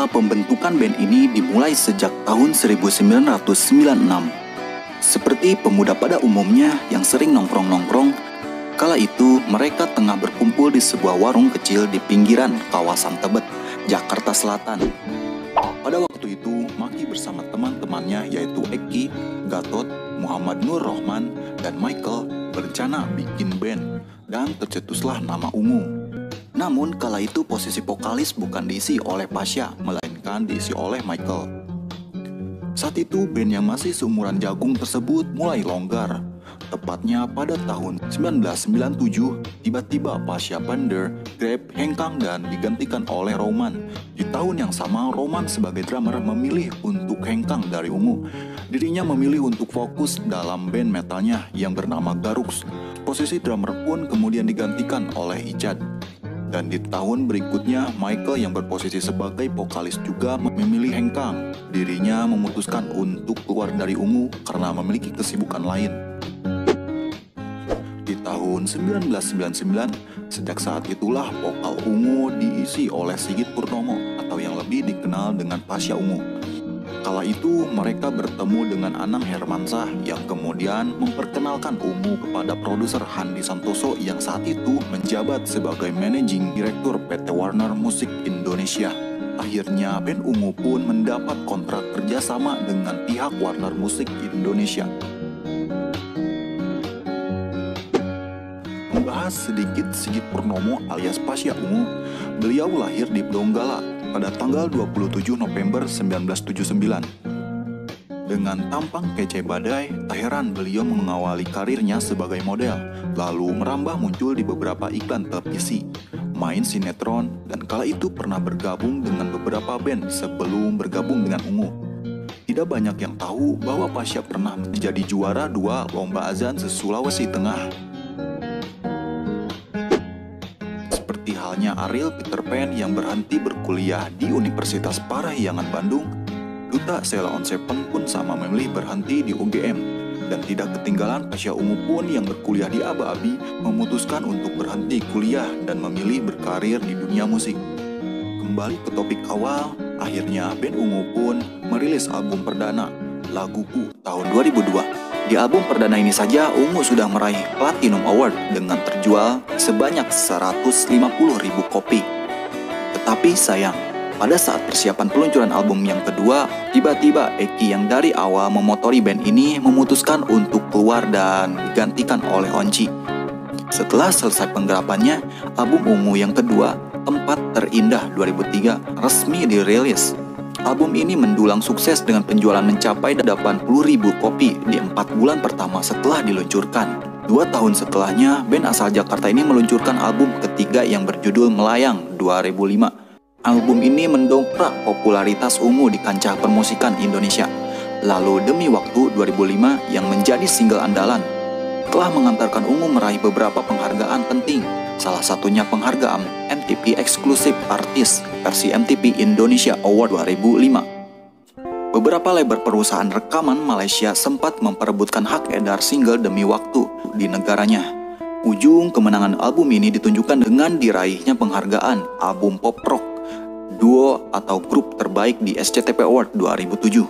pembentukan band ini dimulai sejak tahun 1996. Seperti pemuda pada umumnya yang sering nongkrong-nongkrong, kala itu mereka tengah berkumpul di sebuah warung kecil di pinggiran kawasan Tebet, Jakarta Selatan. Pada waktu itu, Maki bersama teman-temannya yaitu Eki, Gatot, Muhammad Nur Rohman, dan Michael berencana bikin band, dan tercetuslah nama Ungu. Namun kala itu posisi vokalis bukan diisi oleh Pasha, melainkan diisi oleh Michael. Saat itu band yang masih seumuran Jagung tersebut mulai longgar. Tepatnya pada tahun 1997, tiba-tiba Pasha Bender, Grab, Hengkang dan digantikan oleh Roman. Di tahun yang sama, Roman sebagai drummer memilih untuk Hengkang dari Ungu. Dirinya memilih untuk fokus dalam band metalnya yang bernama Garux. Posisi drummer pun kemudian digantikan oleh Ichad. Dan di tahun berikutnya, Michael yang berposisi sebagai vokalis juga memilih Hengkang. Dirinya memutuskan untuk keluar dari Ungu karena memiliki kesibukan lain. Di tahun 1999, sejak saat itulah vokal Ungu diisi oleh Sigit Purnomo atau yang lebih dikenal dengan Pasha Ungu. Kala itu mereka bertemu dengan Anang Hermansyah yang kemudian memperkenalkan Ungu kepada produser Handi Santoso yang saat itu menjabat sebagai Managing Director PT Warner Music Indonesia. Akhirnya band Ungu pun mendapat kontrak kerjasama dengan pihak Warner Music Indonesia. Membahas sedikit Sigit Purnomo alias Pasha Ungu, beliau lahir di Donggala pada tanggal 27 November 1979. Dengan tampang kece badai, tak heran beliau mengawali karirnya sebagai model, lalu merambah muncul di beberapa iklan televisi, main sinetron, dan kala itu pernah bergabung dengan beberapa band sebelum bergabung dengan Ungu. Tidak banyak yang tahu bahwa Pasha pernah menjadi juara 2 lomba azan se-Sulawesi Tengah. Halnya Ariel Peter Pan yang berhenti berkuliah di Universitas Parahyangan Bandung, Duta Sheila on Seven pun sama memilih berhenti di UGM. Dan tidak ketinggalan, Pasha Ungu pun yang berkuliah di Aba Abi memutuskan untuk berhenti kuliah dan memilih berkarir di dunia musik. Kembali ke topik awal, akhirnya band Ungu pun merilis album perdana, Laguku, tahun 2002. Di album perdana ini saja, Ungu sudah meraih Platinum Award dengan terjual sebanyak 150.000 kopi. Tetapi sayang, pada saat persiapan peluncuran album yang kedua, tiba-tiba Eki yang dari awal memotori band ini memutuskan untuk keluar dan digantikan oleh Onci. Setelah selesai penggarapannya, album Ungu yang kedua, Tempat Terindah 2003, resmi dirilis. Album ini mendulang sukses dengan penjualan mencapai 80.000 kopi di 4 bulan pertama setelah diluncurkan. 2 tahun setelahnya, band asal Jakarta ini meluncurkan album ketiga yang berjudul Melayang 2005. Album ini mendongkrak popularitas Ungu di kancah permusikan Indonesia. Lalu Demi Waktu 2005 yang menjadi single andalan telah mengantarkan Ungu meraih beberapa penghargaan penting. Salah satunya penghargaan MTV Exclusive Artist versi MTV Indonesia Award 2005. Beberapa label perusahaan rekaman Malaysia sempat memperebutkan hak edar single Demi Waktu di negaranya. Ujung kemenangan album ini ditunjukkan dengan diraihnya penghargaan album pop rock, duo atau grup terbaik di SCTV Award 2007.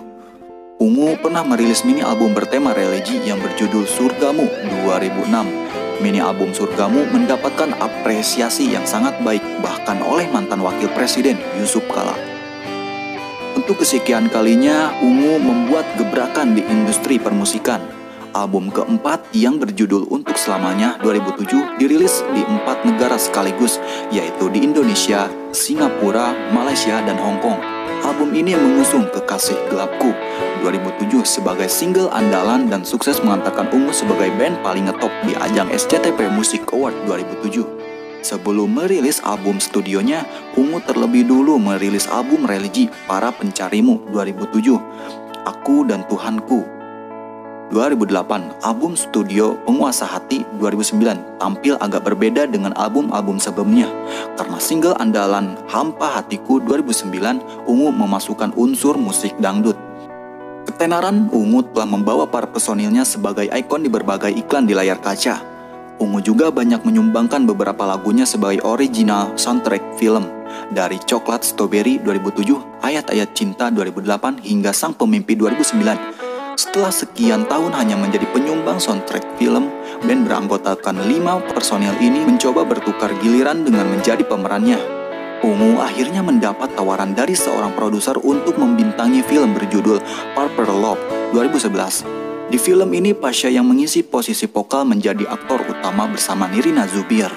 Ungu pernah merilis mini album bertema religi yang berjudul Surgamu 2006. Mini album Surgamu mendapatkan apresiasi yang sangat baik bahkan oleh mantan wakil presiden Yusuf Kala. Untuk kesekian kalinya, Ungu membuat gebrakan di industri permusikan. Album keempat yang berjudul Untuk Selamanya 2007 dirilis di 4 negara sekaligus, yaitu di Indonesia, Singapura, Malaysia, dan Hong Kong. Album ini mengusung Kekasih Gelapku 2007 sebagai single andalan dan sukses mengantarkan Ungu sebagai band paling ngetop di ajang SCTV Music Award 2007. Sebelum merilis album studionya, Ungu terlebih dulu merilis album religi Para Pencarimu 2007, Aku dan Tuhanku 2008, album studio Penguasa Hati 2009 tampil agak berbeda dengan album-album sebelumnya. Karena single andalan Hampa Hatiku 2009, Ungu memasukkan unsur musik dangdut. Ketenaran Ungu telah membawa para personilnya sebagai ikon di berbagai iklan di layar kaca. Ungu juga banyak menyumbangkan beberapa lagunya sebagai original soundtrack film. dari Coklat Strawberry 2007, Ayat-Ayat Cinta 2008, hingga Sang Pemimpi 2009. Setelah sekian tahun hanya menjadi penyumbang soundtrack film, band beranggotakan 5 personil ini mencoba bertukar giliran dengan menjadi pemerannya. Ungu akhirnya mendapat tawaran dari seorang produser untuk membintangi film berjudul Purple Love 2011. Di film ini Pasha yang mengisi posisi vokal menjadi aktor utama bersama Nirina Zubir.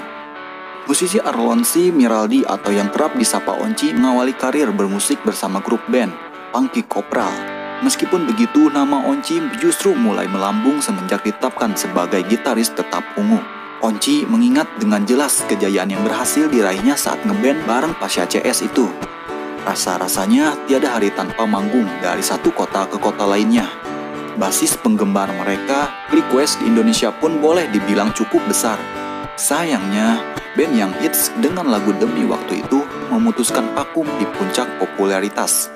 Musisi Arlonsi Miraldi atau yang kerap disapa Onci mengawali karir bermusik bersama grup band Punky Kopral. Meskipun begitu, nama Onci justru mulai melambung semenjak ditetapkan sebagai gitaris tetap Ungu. Onci mengingat dengan jelas kejayaan yang berhasil diraihnya saat ngeband bareng Pasha CS itu. Rasa-rasanya tiada hari tanpa manggung dari satu kota ke kota lainnya. Basis penggemar mereka, Request di Indonesia pun boleh dibilang cukup besar. Sayangnya, band yang hits dengan lagu Demi Waktu itu memutuskan vakum di puncak popularitas.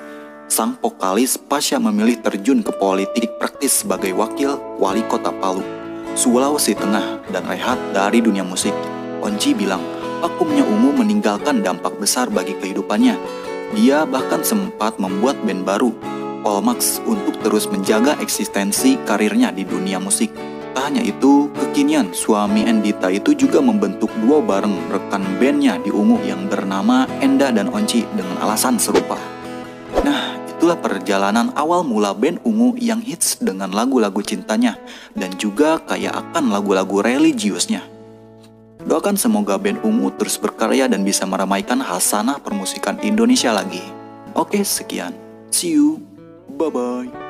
Sang vokalis Pasha memilih terjun ke politik praktis sebagai wakil wali kota Palu, Sulawesi Tengah, dan rehat dari dunia musik. Onci bilang, vakumnya Ungu meninggalkan dampak besar bagi kehidupannya. Dia bahkan sempat membuat band baru, Polmax, untuk terus menjaga eksistensi karirnya di dunia musik. Tak hanya itu, kekinian suami Endita itu juga membentuk duo bareng rekan bandnya di Ungu yang bernama Enda dan Onci dengan alasan serupa. Nah, itulah perjalanan awal mula band Ungu yang hits dengan lagu-lagu cintanya dan juga kaya akan lagu-lagu religiusnya. Doakan semoga band Ungu terus berkarya dan bisa meramaikan khasanah permusikan Indonesia lagi. Oke, sekian. See you. Bye-bye.